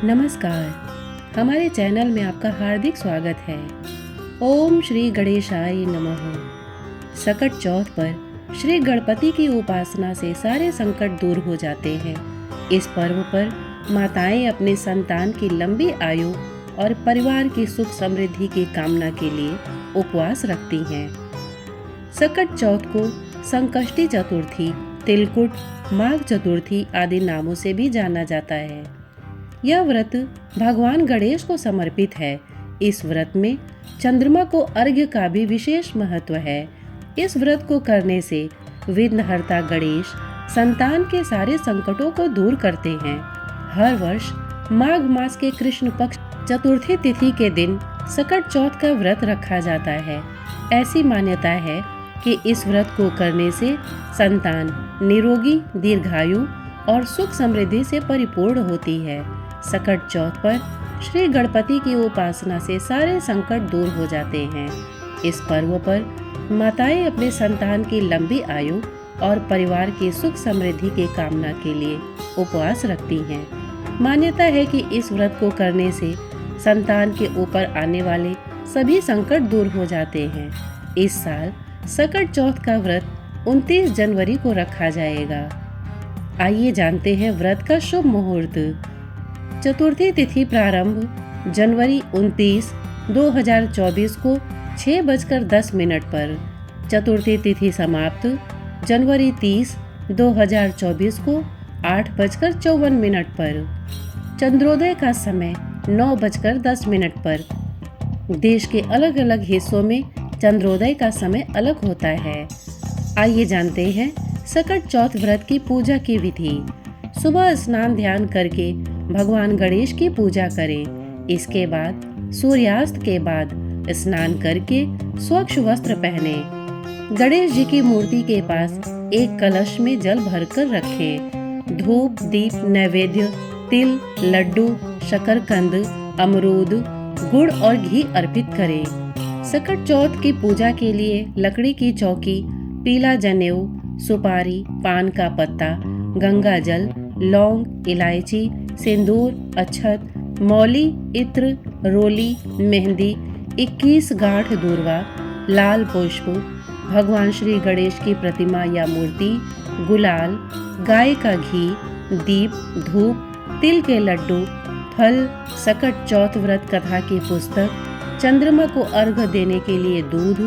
नमस्कार, हमारे चैनल में आपका हार्दिक स्वागत है। ओम श्री गणेशाय नमः। सकट चौथ पर श्री गणपति की उपासना से सारे संकट दूर हो जाते हैं। इस पर्व पर माताएं अपने संतान की लंबी आयु और परिवार की सुख समृद्धि की कामना के लिए उपवास रखती हैं। सकट चौथ को संकष्टी चतुर्थी, तिलकुट, माघ चतुर्थी आदि नामों से भी जाना जाता है। यह व्रत भगवान गणेश को समर्पित है। इस व्रत में चंद्रमा को अर्घ्य का भी विशेष महत्व है। इस व्रत को करने से विघ्नहर्ता गणेश संतान के सारे संकटों को दूर करते हैं। हर वर्ष माघ मास के कृष्ण पक्ष चतुर्थी तिथि के दिन सकट चौथ का व्रत रखा जाता है। ऐसी मान्यता है कि इस व्रत को करने से संतान निरोगी, दीर्घायु और सुख समृद्धि से परिपूर्ण होती है। सकट चौथ पर श्री गणपति की उपासना से सारे संकट दूर हो जाते हैं। इस पर्व पर माताएं अपने संतान की लंबी आयु और परिवार की सुख समृद्धि की कामना के लिए उपवास रखती हैं। मान्यता है कि इस व्रत को करने से संतान के ऊपर आने वाले सभी संकट दूर हो जाते हैं। इस साल सकट चौथ का व्रत 29 जनवरी को रखा जाएगा। आइए जानते हैं व्रत का शुभ मुहूर्त। चतुर्थी तिथि प्रारंभ जनवरी 29, 2024 को 6:10 पर। चतुर्थी तिथि समाप्त जनवरी 30, 2024 को 8:54 पर। चंद्रोदय का समय 9:10 पर। देश के अलग अलग हिस्सों में चंद्रोदय का समय अलग होता है। आइए जानते हैं सकट चौथ व्रत की पूजा की विधि। सुबह स्नान ध्यान करके भगवान गणेश की पूजा करें। इसके बाद सूर्यास्त के बाद स्नान करके स्वच्छ वस्त्र पहने। गणेश जी की मूर्ति के पास एक कलश में जल भरकर रखें। धूप, दीप, नैवेद्य, तिल, लड्डू, शकरकंद, अमरूद, गुड़ और घी अर्पित करें। सकट चौथ की पूजा के लिए लकड़ी की चौकी, पीला जनेऊ, सुपारी, पान का पत्ता, गंगा जल, लौंग, इलायची, सिंदूर, अक्षत, मौली, इत्र, रोली, मेहंदी, 21 गांठ दूर्वा, लाल पुष्प, भगवान श्री गणेश की प्रतिमा या मूर्ति, गुलाल, गाय का घी, दीप, धूप, तिल के लड्डू, फल, सकट चौथ व्रत कथा की पुस्तक, चंद्रमा को अर्घ्य देने के लिए दूध,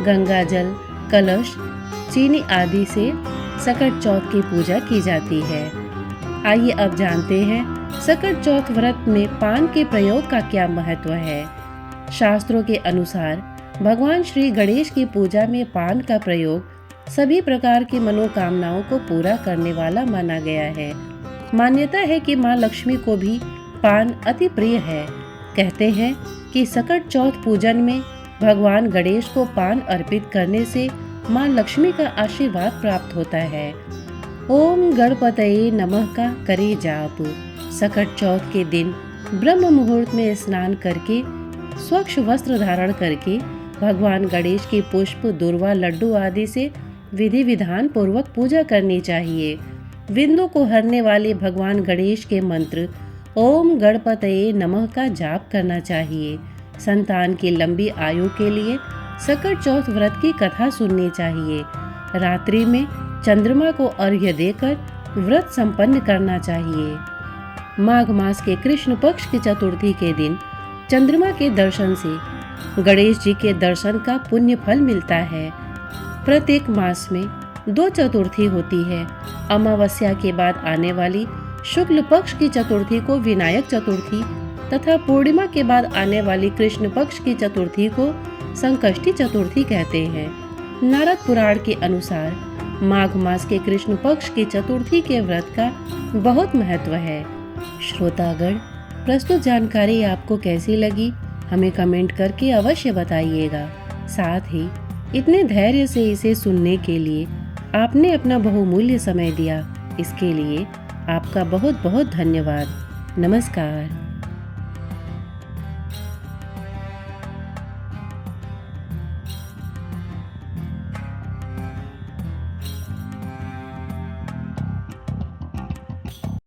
गंगा जल, कलश, चीनी आदि से सकट चौथ की पूजा की जाती है। आइए अब जानते हैं सकट चौथ व्रत में पान के प्रयोग का क्या महत्व है। शास्त्रों के अनुसार भगवान श्री गणेश की पूजा में पान का प्रयोग सभी प्रकार की मनोकामनाओं को पूरा करने वाला माना गया है। मान्यता है कि मां लक्ष्मी को भी पान अति प्रिय है। कहते हैं कि सकट चौथ पूजन में भगवान गणेश को पान अर्पित करने से मां लक्ष्मी का आशीर्वाद प्राप्त होता है। ओम गणपतये नमः का करे जाप। सकट चौथ के दिन ब्रह्म मुहूर्त में स्नान करके स्वच्छ वस्त्र धारण करके भगवान गणेश की पुष्प, दूर्वा, लड्डू आदि से विधि विधान पूर्वक पूजा करनी चाहिए। विघ्नों को हरने वाले भगवान गणेश के मंत्र ओम गणपतये नमः का जाप करना चाहिए। संतान की लंबी आयु के लिए सकट चौथ व्रत की कथा सुननी चाहिए। रात्रि में चंद्रमा को अर्घ्य देकर व्रत संपन्न करना चाहिए। माघ मास के कृष्ण पक्ष की चतुर्थी के दिन चंद्रमा के दर्शन से गणेश जी के दर्शन का पुण्य फल मिलता है। प्रत्येक मास में 2 चतुर्थी होती है। अमावस्या के बाद आने वाली शुक्ल पक्ष की चतुर्थी को विनायक चतुर्थी तथा पूर्णिमा के बाद आने वाली कृष्ण पक्ष की चतुर्थी को संकष्टी चतुर्थी कहते हैं। नारद पुराण के अनुसार माघ मास के कृष्ण पक्ष की चतुर्थी के व्रत का बहुत महत्व है। श्रोतागण, प्रस्तुत जानकारी आपको कैसी लगी हमें कमेंट करके अवश्य बताइएगा। साथ ही इतने धैर्य से इसे सुनने के लिए आपने अपना बहुमूल्य समय दिया, इसके लिए आपका बहुत बहुत धन्यवाद। नमस्कार।